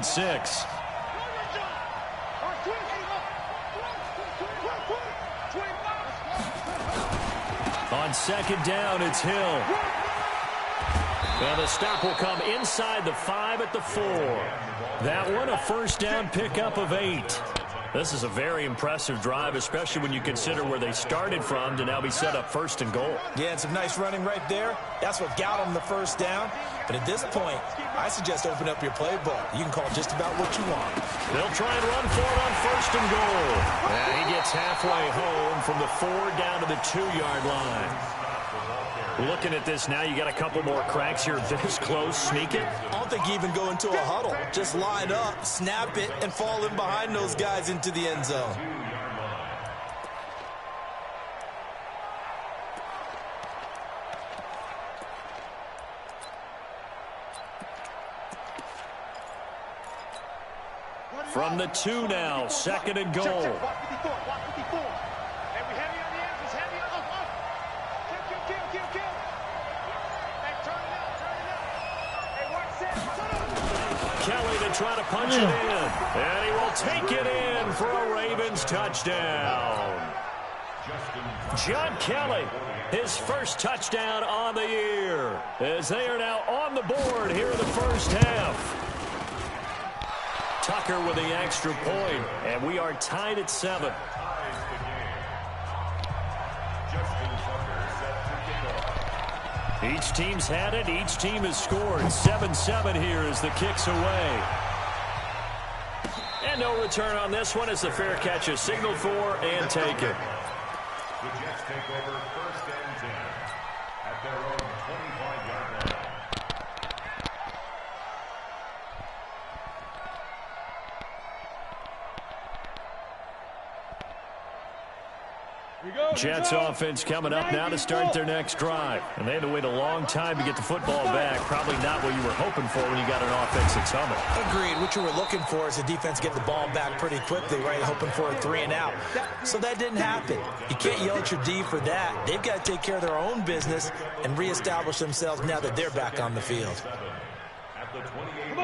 6. On second down, it's Hill. Well, the stop will come inside the 5 at the 4. That one, a first down pickup of 8. This is a very impressive drive, especially when you consider where they started from to now be set up first and goal. Yeah, and some nice running right there. That's what got them the first down. But at this point, I suggest open up your playbook. You can call just about what you want. They'll try and run for it on first and goal. And he gets halfway home from the 4 down to the 2-yard line. Looking at this now, you got a couple more cracks here this close. Sneak it. I don't think you even go into a huddle. Just line up, snap it, and fall in behind those guys into the end zone. From the 2 now, second and goal. Kelly to try to punch it in. And he will take it in for a Ravens touchdown. John Kelly, his first touchdown on the year, as they are now on the board here in the first half. Tucker with the extra point, and we are tied at 7. Each team's had it. Each team has scored. 7-7 here as the kick's away. And no return on this one as the fair catch is signaled for and taken. The Jets take over first and 10 at their own 25-yard line. Jets offense coming up now to start their next drive. And they had to wait a long time to get the football back. Probably not what you were hoping for when you got an offense that's humming. Agreed. What you were looking for is the defense get the ball back pretty quickly, right? Hoping for a 3 and out. So that didn't happen. You can't yell at your D for that. They've got to take care of their own business and reestablish themselves now that they're back on the field.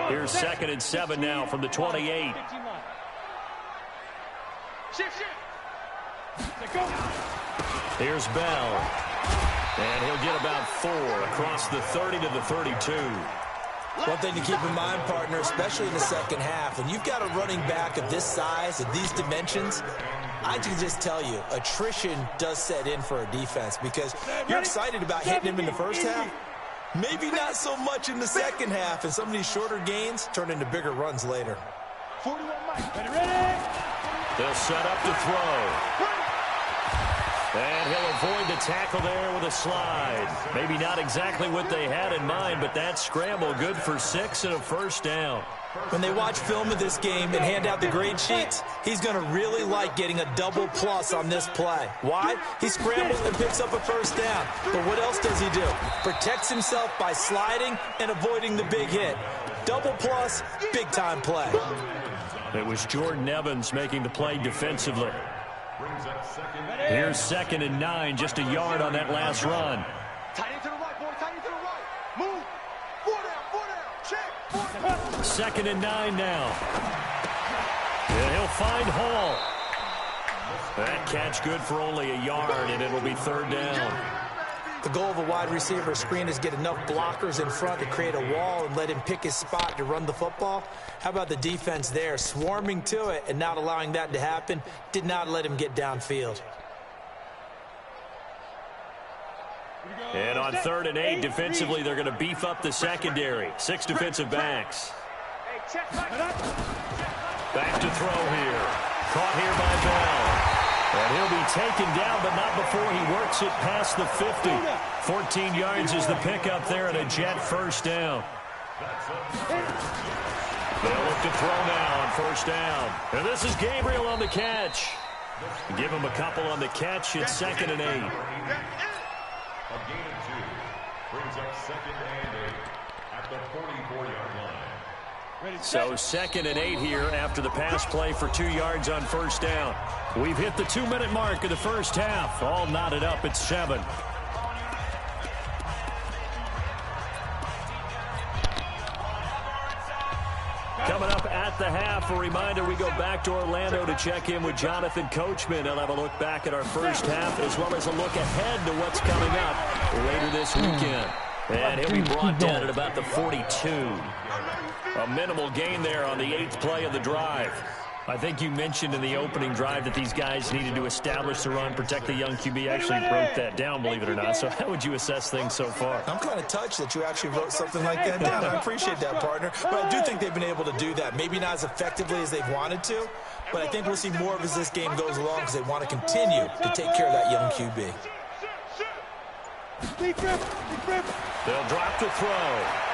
Here's second and 7 now from the 28. Here's Bell. And he'll get about 4 across the 30 to the 32. One thing to keep in mind, partner, especially in the second half, when you've got a running back of this size, of these dimensions, I can just tell you, attrition does set in for a defense because you're excited about hitting him in the first half. Maybe not so much in the second half, and some of these shorter gains turn into bigger runs later. 41 Mike, ready? They'll set up to throw. And he'll avoid the tackle there with a slide. Maybe not exactly what they had in mind, but that scramble good for 6 and a first down. When they watch film of this game and hand out the grade sheets, he's going to really like getting a double plus on this play. Why? He scrambles and picks up a first down. But what else does he do? Protects himself by sliding and avoiding the big hit. Double plus, big-time play. It was Jordan Evans making the play defensively. Here's second and 9, just a yard on that last run. Tight end to the right, boy, tight end to the right. Move. 4 down, check. Second and 9 now. And he'll find Hall. That catch good for only a yard, and it'll be third down. The goal of a wide receiver screen is get enough blockers in front to create a wall and let him pick his spot to run the football. How about the defense there, swarming to it and not allowing that to happen? Did not let him get downfield. And on third and 8, defensively, they're going to beef up the secondary. 6 defensive backs. Back to throw here. Caught here by Bell. And he'll be taken down, but not before he works it past the 50. 14 yards is the pickup there and a Jet first down. They'll look to throw now on first down. And this is Gabriel on the catch. Give him a couple on the catch. It's second and 8. A gain of 2 brings up second and 8 at the 44-yard line. So second and 8 here after the pass play for 2 yards on first down. We've hit the 2-minute mark of the first half. All knotted up at 7. Coming up the half. A reminder, we go back to Orlando to check in with Jonathan Coachman. He'll have a look back at our first half as well as a look ahead to what's coming up later this weekend. And he'll be brought down at about the 42. A minimal gain there on the 8th play of the drive. I think you mentioned in the opening drive that these guys needed to establish the run, protect the young QB. Actually wrote that down, believe it or not. So how would you assess things so far? I'm kind of touched that you actually wrote something like that down. I appreciate that, partner. But I do think they've been able to do that. Maybe not as effectively as they've wanted to, but I think we'll see more of as this game goes along because they want to continue to take care of that young QB. They'll drop the throw.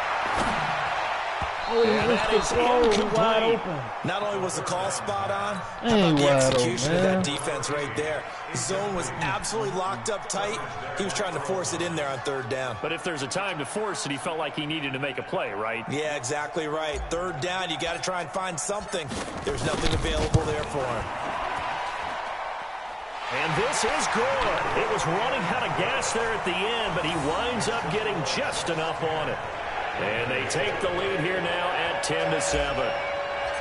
Oh, And that is wide incomplete. open. Not only was the call spot on, how about the execution of that defense right there? The zone was absolutely locked up tight. He was trying to force it in there on 3rd down. But if there's a time to force it, he felt like he needed to make a play, right? Yeah, exactly right. 3rd down, you got to try and find something. There's nothing available there for him. And this is good. It was running out of gas there at the end, but he winds up getting just enough on it. And they take the lead here now at 10-7.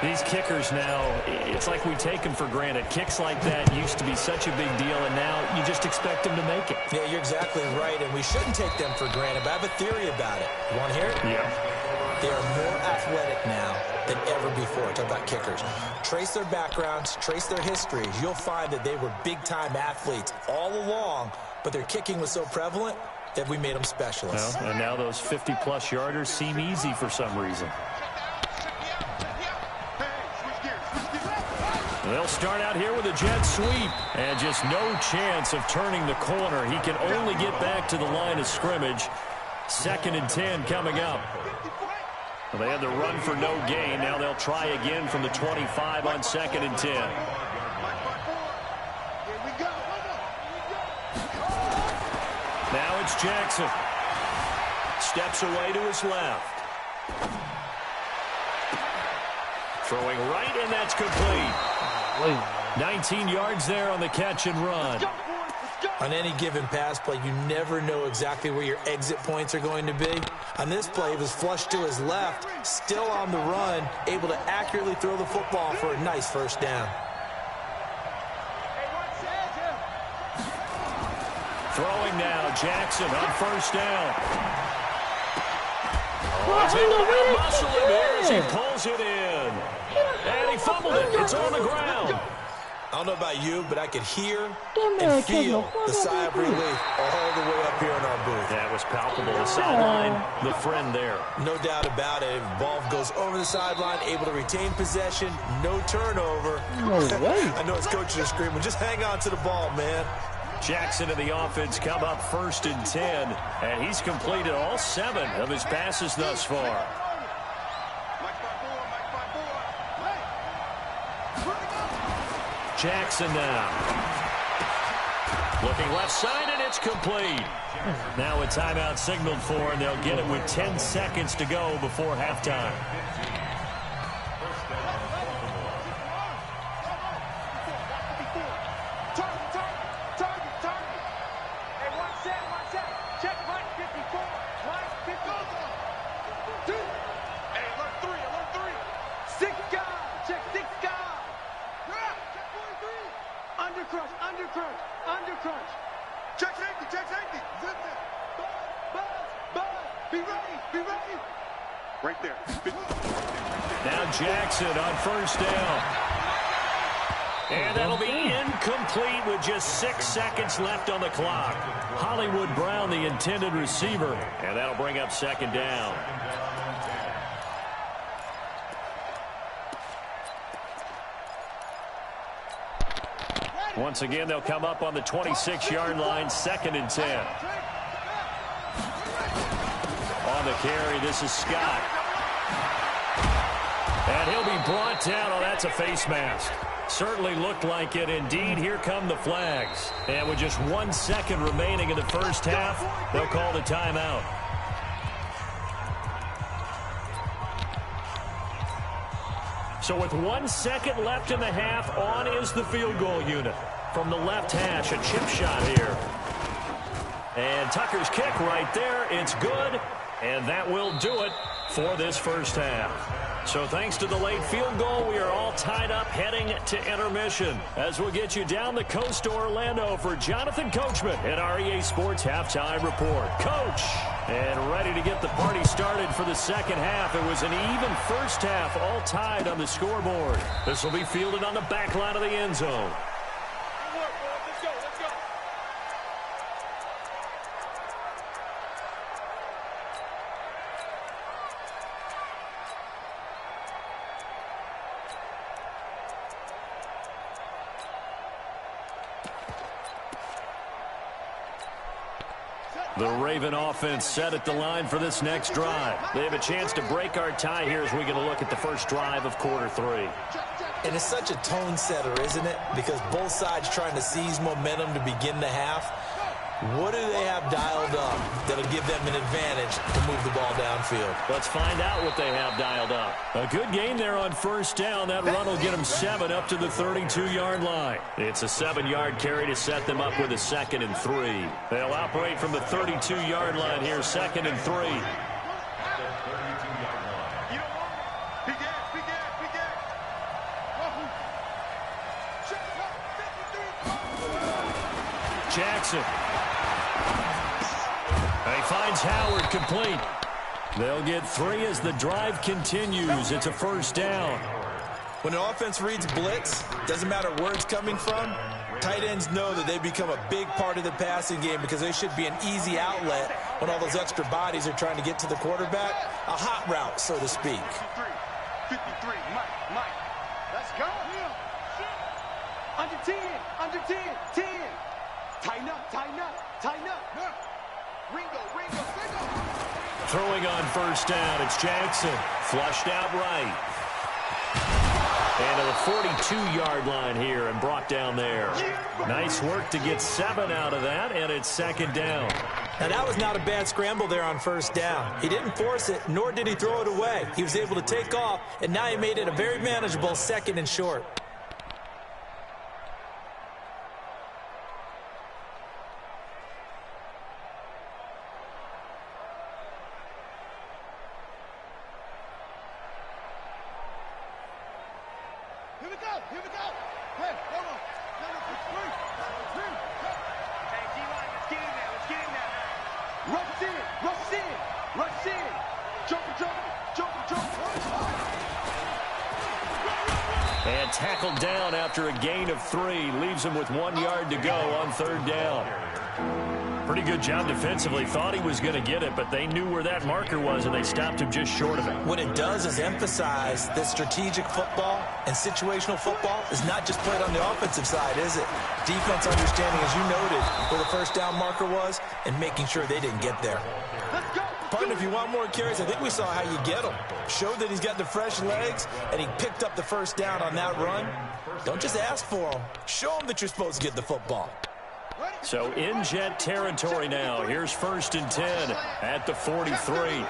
These kickers now, it's like we take them for granted. Kicks like that used to be such a big deal, and now you just expect them to make it. Yeah, you're exactly right, and we shouldn't take them for granted, but I have a theory about it. You want to hear it? Yeah. They are more athletic now than ever before. Talk about kickers. Trace their backgrounds, trace their histories. You'll find that they were big-time athletes all along, but their kicking was so prevalent that we made them specialists. Well, and now those 50-plus yarders seem easy for some reason. They'll start out here with a jet sweep. And just no chance of turning the corner. He can only get back to the line of scrimmage. 2nd and 10 coming up. Well, they had the run for no gain. Now they'll try again from the 25 on 2nd and 10. Now it's Jackson. Steps away to his left. Throwing right, and that's complete. 19 yards there on the catch and run. On any given pass play, you never know exactly where your exit points are going to be. On this play, he was flushed to his left, still on the run, able to accurately throw the football for a nice 1st down. Throwing now, Jackson on 1st down. Muscle him here as he pulls it in. And he fumbled it. It's on the ground. I don't know about you, but I could hear and feel the sigh of relief all the way up here in our booth. That was palpable. The sideline, the friend there. No doubt about it. Ball goes over the sideline, able to retain possession, no turnover. No way. I know his coaches are screaming, just hang on to the ball, man. Jackson and the offense come up 1st and 10, and he's completed all 7 of his passes thus far. Jackson now. Looking left side, and it's complete. Now a timeout signaled for, and they'll get it with 10 seconds to go before halftime. Right there. Now Jackson on 1st down. And that'll be incomplete with just 6 seconds left on the clock. Hollywood Brown, the intended receiver, and that'll bring up 2nd down. Once again, they'll come up on the 26-yard line, 2nd and 10. On the carry, this is Scott. And he'll be brought down. Oh, that's a face mask. Certainly looked like it. Indeed, here come the flags. And with just 1 second remaining in the first half, they'll call the timeout. So with 1 second left in the half, on is the field goal unit. From the left hash, a chip shot here. And Tucker's kick right there. It's good. And that will do it for this first half. So thanks to the late field goal, we are all tied up heading to intermission. As we'll get you down the coast to Orlando for Jonathan Coachman at our EA Sports Halftime Report. Coach, and ready to get the party started for the second half. It was an even first half, all tied on the scoreboard. This will be fielded on the back line of the end zone. The Raven offense set at the line for this next drive. They have a chance to break our tie here as we get a look at the first drive of quarter 3. And it's such a tone setter, isn't it? Because both sides trying to seize momentum to begin the half. What do they have dialed up that'll give them an advantage to move the ball downfield? Let's find out what they have dialed up. A good game there on first down. That run will get them 7 up to the 32-yard line. It's a 7-yard carry to set them up with a 2nd and 3. They'll operate from the 32-yard line here, 2nd and 3. Jackson. He finds Howard complete. They'll get 3 as the drive continues. It's a first down. When an offense reads blitz, doesn't matter where it's coming from, tight ends know that they become a big part of the passing game because they should be an easy outlet when all those extra bodies are trying to get to the quarterback. A hot route, so to speak. 53, Mike. Let's go. Under 10, 10. Tighten up. Ringo. Throwing on first down, it's Jackson. Flushed out right. And to the 42-yard line here and brought down there. Nice work to get 7 out of that, and it's 2nd down. Now, that was not a bad scramble there on first down. He didn't force it, nor did he throw it away. He was able to take off, and now he made it a very manageable 2nd and short. Here we go. Hey, hold on. Hey, D-line, let's get in there. Rush in. Jump. And tackled down after a gain of 3. Leaves him with 1 yard to go on 3rd down. Pretty good job defensively. Thought he was going to get it, but they knew where that marker was, and they stopped him just short of it. What it does is emphasize that strategic football and situational football is not just played on the offensive side, is it? Defense understanding, as you noted, where the first down marker was and making sure they didn't get there. Partner, if you want more carries, I think we saw how you get them. Showed that he's got the fresh legs, and he picked up the first down on that run. Don't just ask for them. Show them that you're supposed to get the football. So in Jet territory now. Here's 1st and 10 at the 43.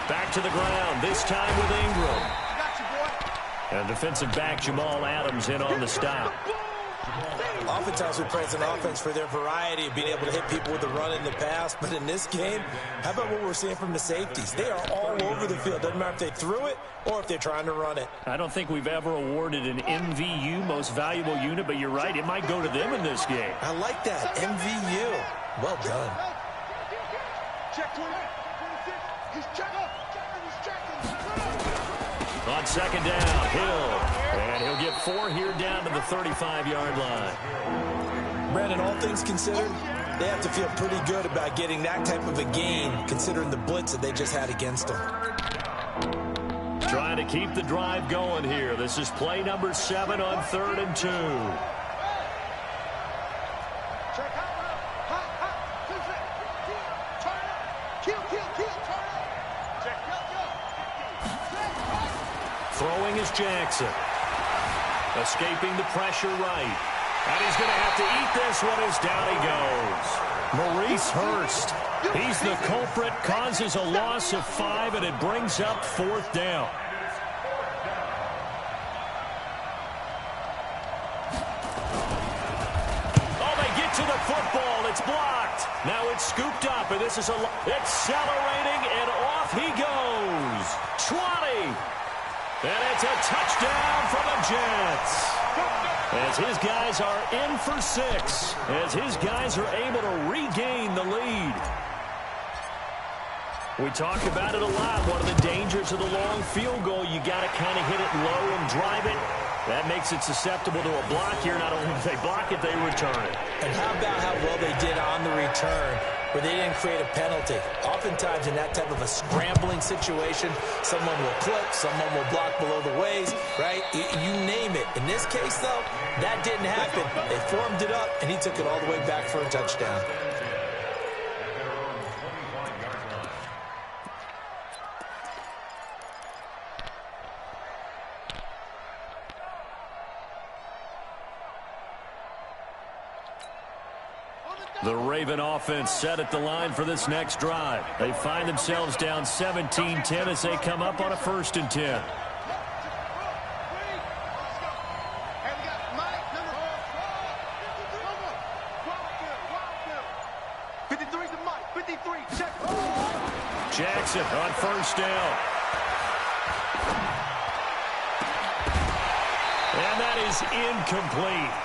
Back to the ground, this time with Ingram. And defensive back Jamal Adams in on the stop. Oftentimes we praise an offense for their variety of being able to hit people with the run in the pass, but in this game, how about what we're seeing from the safeties? They are all over the field. Doesn't matter if they threw it or if they're trying to run it. I don't think we've ever awarded an MVU, most valuable unit, but you're right, it might go to them in this game. I like that, MVU. Well done. Check 20. He's checking. On 2nd down, Hill. And he'll get 4 here down to the 35-yard line. Brandon, all things considered, they have to feel pretty good about getting that type of a gain, considering the blitz that they just had against them. Trying to keep the drive going here. This is play number 7 on 3rd and 2. Throwing is Jackson. Escaping the pressure right. And he's going to have to eat this one as down he goes. Maurice Hurst. He's the culprit, causes a loss of 5, and it brings up 4th down. Oh, they get to the football. It's blocked. Now it's scooped up, and this is accelerating, and off he goes. 20. And it's a touchdown for the Jets. As his guys are in for 6. As his guys are able to regain the lead. We talk about it a lot. One of the dangers of the long field goal, you got to kind of hit it low and drive it. That makes it susceptible to a block here. Not only do they block it, they return it. And how about how well they did on the return, where they didn't create a penalty? Oftentimes in that type of a scrambling situation, someone will clip, someone will block below the waist, right? You name it. In this case, though, that didn't happen. They formed it up, and he took it all the way back for a touchdown. The Raven offense set at the line for this next drive. They find themselves down 17-10 as they come up on a 1st and 10. Jackson on 1st down. And that is incomplete.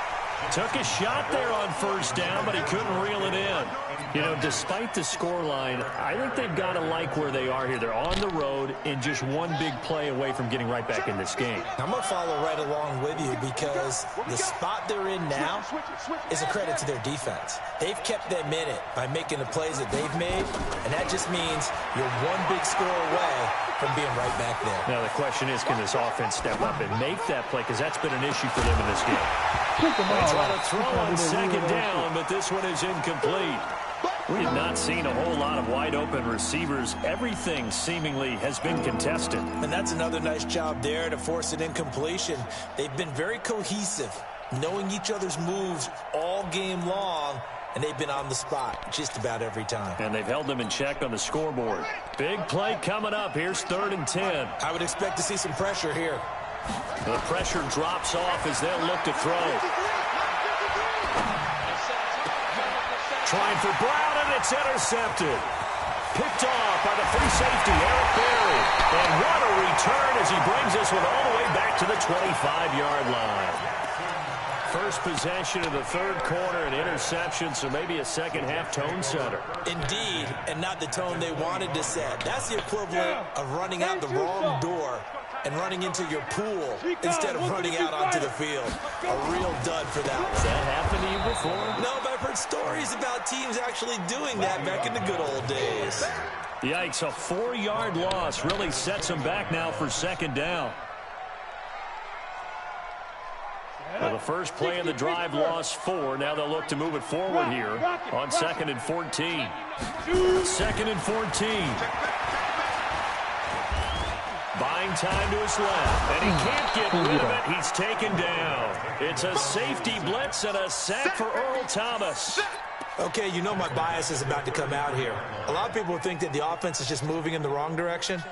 Took a shot there on 1st down, but he couldn't reel it in. You know, despite the scoreline, I think they've got to like where they are here. They're on the road and just one big play away from getting right back in this game. I'm going to follow right along with you because the spot they're in now is a credit to their defense. They've kept them in it by making the plays that they've made, and that just means you're one big score away from being right back there. Now, the question is, can this offense step up and make that play? Because that's been an issue for them in this game. They try to throw on 2nd down, but this one is incomplete. We have not seen a whole lot of wide-open receivers. Everything seemingly has been contested. And that's another nice job there to force an incompletion. They've been very cohesive, knowing each other's moves all game long, and they've been on the spot just about every time. And they've held them in check on the scoreboard. Big play coming up. Here's 3rd and 10. I would expect to see some pressure here. The pressure drops off as they'll look to throw. Trying for Brown, and it's intercepted. Picked off by the free safety, Eric Berry. And what a return as he brings this one all the way back to the 25-yard line. First possession of the 3rd quarter, an interception, so maybe a second-half tone setter. Indeed, and not the tone they wanted to set. That's the equivalent of running out the wrong door and running into your pool instead of running out onto the field. A real dud for that one. Has that happened to you before? No, but I've heard stories about teams actually doing that back in the good old days. Yikes, a 4-yard loss really sets them back now for 2nd down. Well, the first play of the drive lost 4. Now they'll look to move it forward here on 2nd and 14. 2nd and 14. Buying time to his left, and he can't get rid of it. He's taken down. It's a safety blitz and a sack for Earl Thomas. Okay, you know my bias is about to come out here. A lot of people think that the offense is just moving in the wrong direction.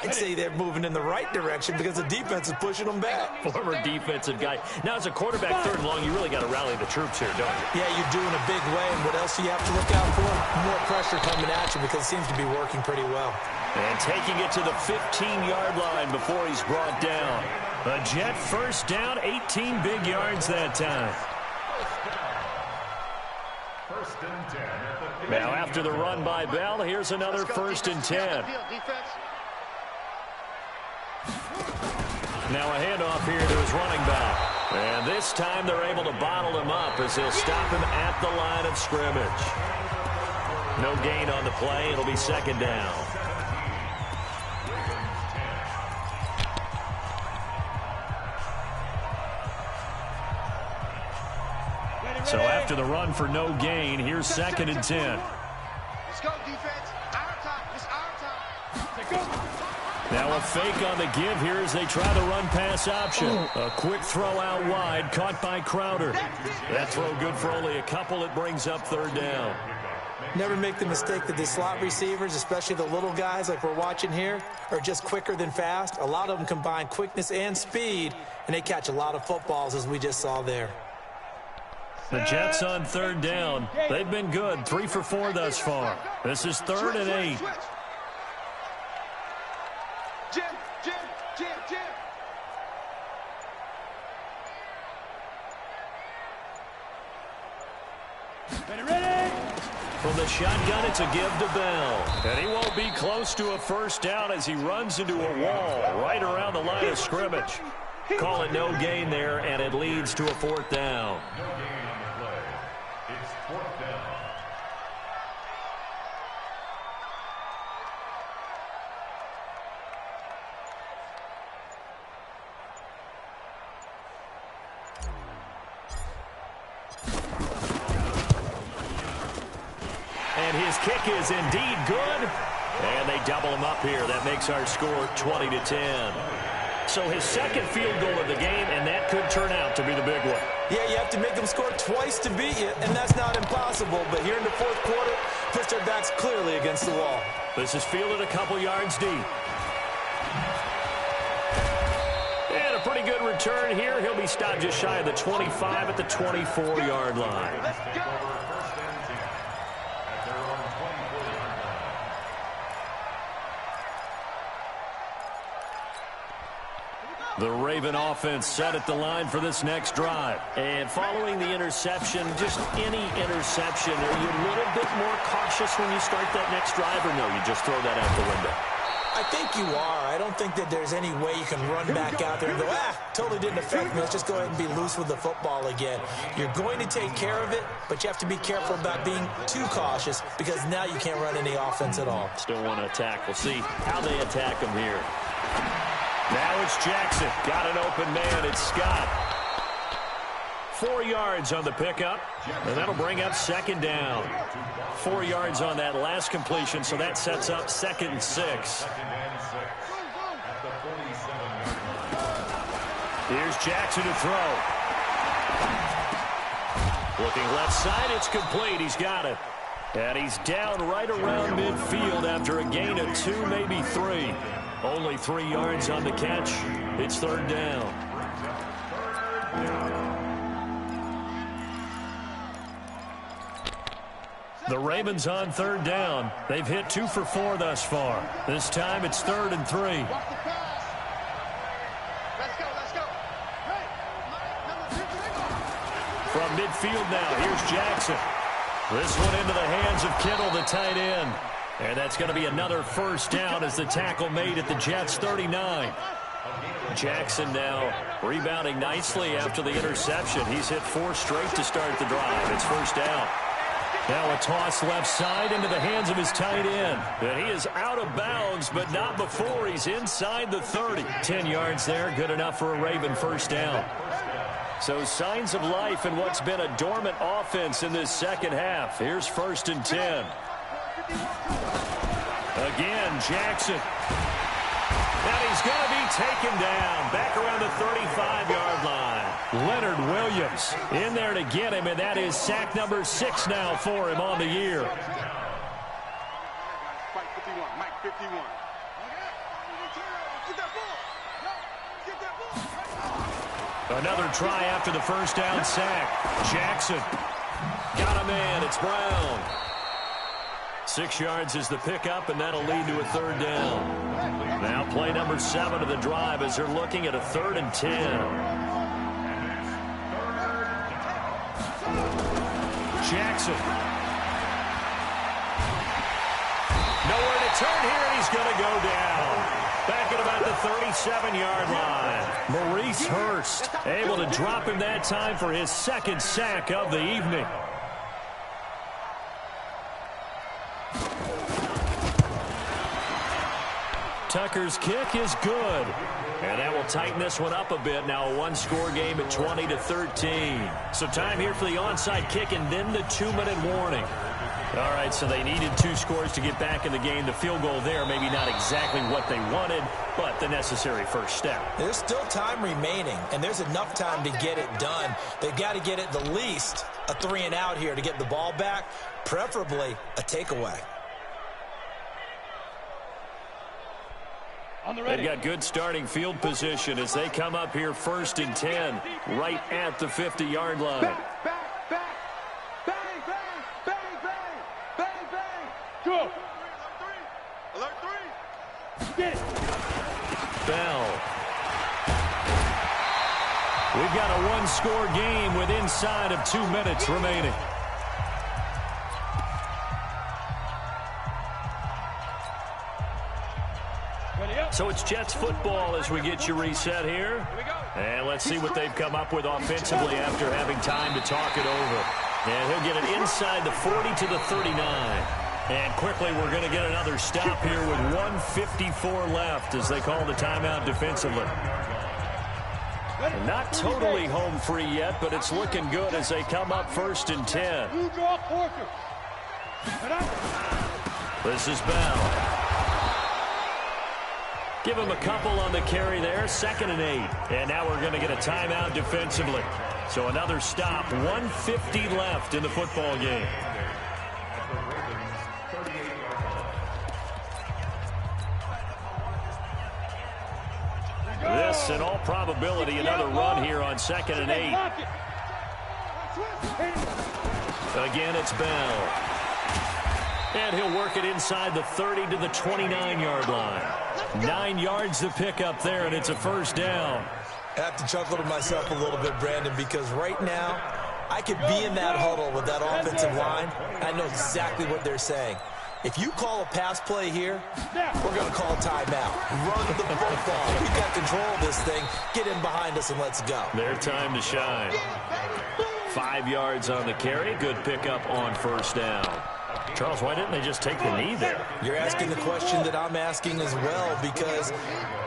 I'd say they're moving in the right direction because the defense is pushing them back. Former defensive guy. Now, as a quarterback 3rd and long, you really got to rally the troops here, don't you? Yeah, you do in a big way. And what else do you have to look out for? More pressure coming at you because it seems to be working pretty well. And taking it to the 15-yard line before he's brought down. A Jet 1st down, 18 big yards that time. 1st and 10. Now, after the run by Bell, here's another 1st and 10. Now a handoff here to his running back. And this time they're able to bottle him up as they'll stop him at the line of scrimmage. No gain on the play. It'll be 2nd down. So after the run for no gain, here's 2nd and 10. Let's go, defense. Our time. It's our time. Let's go. Now a fake on the give here as they try the run-pass option. A quick throw out wide, caught by Crowder. That throw good for only a couple. It brings up 3rd down. Never make the mistake that the slot receivers, especially the little guys like we're watching here, are just quicker than fast. A lot of them combine quickness and speed, and they catch a lot of footballs, as we just saw there. The Jets on third down. They've been good, 3 for 4 thus far. This is 3rd and 8. Jim. Ready? From the shotgun, it's a give to Bell. And he won't be close to a first down as he runs into a wall right around the line of scrimmage. Call it no gain there, and it leads to a 4th down. No gain on the play. It's 4th down. And his kick is indeed good. And they double him up here. That makes our score 20-10. So his second field goal of the game, and that could turn out to be the big one. Yeah, you have to make them score twice to beat you, and that's not impossible. But here in the 4th quarter, pushed their backs clearly against the wall. This is fielded a couple yards deep. And a pretty good return here. He'll be stopped just shy of the 25 at the 24-yard line. Let's go. First and 10 at their own 24-yard line. The Raven offense set at the line for this next drive. And following the interception, just any interception, are you a little bit more cautious when you start that next drive, or no, you just throw that out the window? I think you are. I don't think that there's any way you can run back out there and go, totally didn't affect me. Let's just go ahead and be loose with the football again. You're going to take care of it, but you have to be careful about being too cautious because now you can't run any offense at all. Still want to attack. We'll see how they attack him here. Now it's Jackson. Got an open man. It's Scott. 4 yards on the pickup, and that'll bring up 2nd down. 4 yards on that last completion, so that sets up 2nd and 6. 2nd and 6 at the 47-yard line. Here's Jackson to throw. Looking left side, it's complete. He's got it. And he's down right around midfield after a gain of 2, maybe 3. Only 3 yards on the catch. It's 3rd down. The Ravens on 3rd down. They've hit 2 for 4 thus far. This time it's 3rd and 3. Watch the pass. Let's go. Hey, number 2. From midfield now, here's Jackson. This one into the hands of Kittle, the tight end. And that's going to be another first down as the tackle made at the Jets' 39. Jackson now rebounding nicely after the interception. He's hit 4 straight to start the drive. It's first down. Now a toss left side into the hands of his tight end. And he is out of bounds, but not before he's inside the 30. 10 yards there, good enough for a Raven first down. So signs of life in what's been a dormant offense in this second half. Here's 1st and 10. Again, Jackson. And he's going to be taken down back around the 35-yard line. Leonard Williams in there to get him, and that is sack number 6 now for him on the year. Mike 51. Get that ball. Another try after the first down sack. Jackson got a man. It's Brown. 6 yards is the pickup, and that'll lead to a 3rd down. Now play number 7 of the drive as they're looking at a 3rd and 10. Jackson. Nowhere to turn here, and he's going to go down. Back at about the 37-yard line. Maurice Hurst able to drop him that time for his 2nd sack of the evening. Tucker's kick is good. And that will tighten this one up a bit. Now a 1-score game at 20-13. So time here for the onside kick and then the 2-minute warning. All right, so they needed 2 scores to get back in the game. The field goal there, maybe not exactly what they wanted, but the necessary first step. There's still time remaining, and there's enough time to get it done. They've got to get it the least a 3-and-out here to get the ball back, preferably a takeaway. They've got good starting field position as they come up here 1st and 10, right at the 50-yard line. Back. Bell. We've got a one-score game with inside of 2 minutes remaining. So it's Jets football as we get you reset here. And let's see what they've come up with offensively after having time to talk it over. And he'll get it inside the 40 to the 39. And quickly we're going to get another stop here with 1:54 left as they call the timeout defensively. Not totally home free yet, but it's looking good as they come up 1st and 10. This is Bell. Give him a couple on the carry there, 2nd and 8. And now we're going to get a timeout defensively. So another stop, 1:50 left in the football game. This, in all probability, another run here on 2nd and 8. Again, it's Bell. And he'll work it inside the 30 to the 29-yard line. 9 yards to pick up there, and it's a 1st down. I have to chuckle to myself a little bit, Brandon, because right now I could be in that huddle with that offensive line. I know exactly what they're saying. If you call a pass play here, we're going to call timeout. Run the football. We've got control of this thing. Get in behind us and let's go. Their time to shine. 5 yards on the carry. Good pickup on 1st down. Charles, why didn't they just take the knee there? You're asking the question that I'm asking as well, because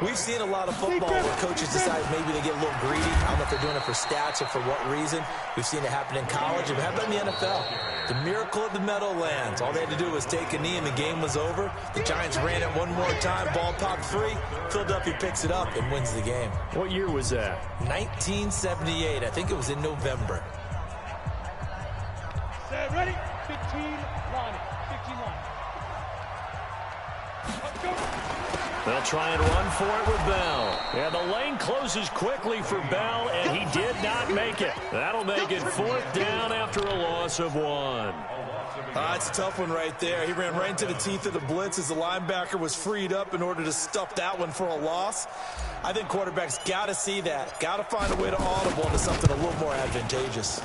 we've seen a lot of football where coaches decide maybe to get a little greedy. I don't know if they're doing it for stats or for what reason. We've seen it happen in college. And how about in the NFL? The miracle of the Meadowlands. All they had to do was take a knee and the game was over. The Giants ran it one more time. Ball popped free. Philadelphia picks it up and wins the game. What year was that? 1978. I think it was in November. Set, ready? 15 line. 15 line. Let's go. They'll try and run for it with Bell. And the lane closes quickly for Bell, and he did not make it. That'll make it 4th down after a loss of 1. It's a tough one right there. He ran right into the teeth of the blitz as the linebacker was freed up in order to stuff that one for a loss. I think quarterbacks got to see that. Got to find a way to audible into something a little more advantageous.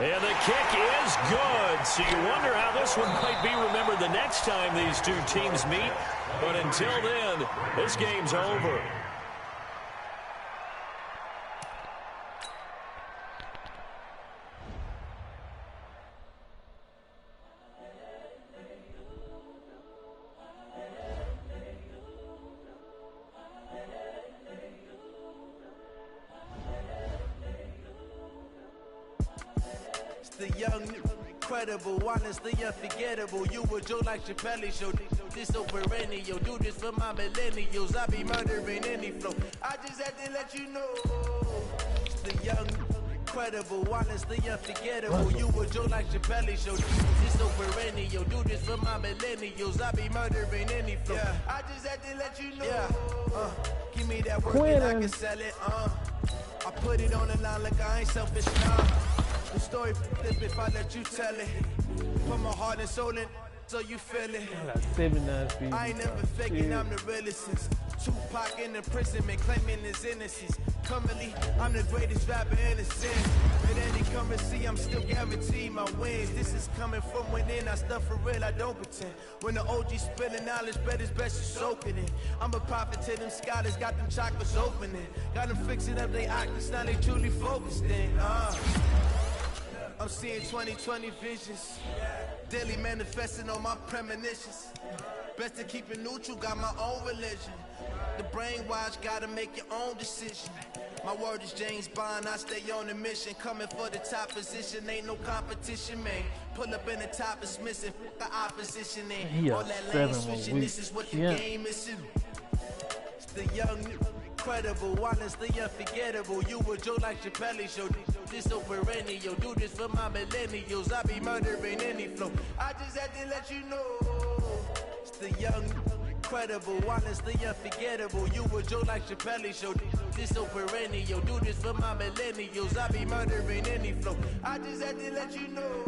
And the kick is good. So you wonder how this one might be remembered the next time these two teams meet. But until then, this game's over. The young, incredible, honestly unforgettable. You a Joe like Chappelle show. This so perennial. Do this for my millennials. I be murdering any flow. I just had to let you know. The young, incredible, honestly unforgettable. You a Joe like Chappelle show. This so perennial. Do this for my millennials. I be murdering any flow. Yeah. I just had to let you know. Yeah. Give me that work and I can sell it. I put it on the line like I ain't selfish. The story flip if I let you tell it. Put my heart and soul in so you feel it. I ain't never faking, I'm the realest since Tupac in imprisonment, claiming his innocence. Currently, I'm the greatest rapper in the sense. With any currency, I'm still guaranteed my wins. This is coming from within, I stuff for real, I don't pretend. When the OG spilling knowledge, bet it's best you soaking it. I'm a prophet to them scholars, got them chakras opening. Got them fixing up they octaves, now they truly focused in. I'm seeing 20/20 visions, daily manifesting on my premonitions. Best to keep it neutral, got my own religion. The brainwash, gotta make your own decision. My word is James Bond, I stay on a mission. Coming for the top position, ain't no competition, man. Pull up in the top is missing, the opposition in. All that lane switching, this is what the game is. It's the young, incredible, honestly unforgettable. You a Joe like Chappelle show. This so perennial. Do this for my millennials. I be murdering any flow. I just had to let you know. It's the young, incredible, honestly unforgettable. You a Joe like Chappelle show. This so perennial. Do this for my millennials. I be murdering any flow. I just had to let you know.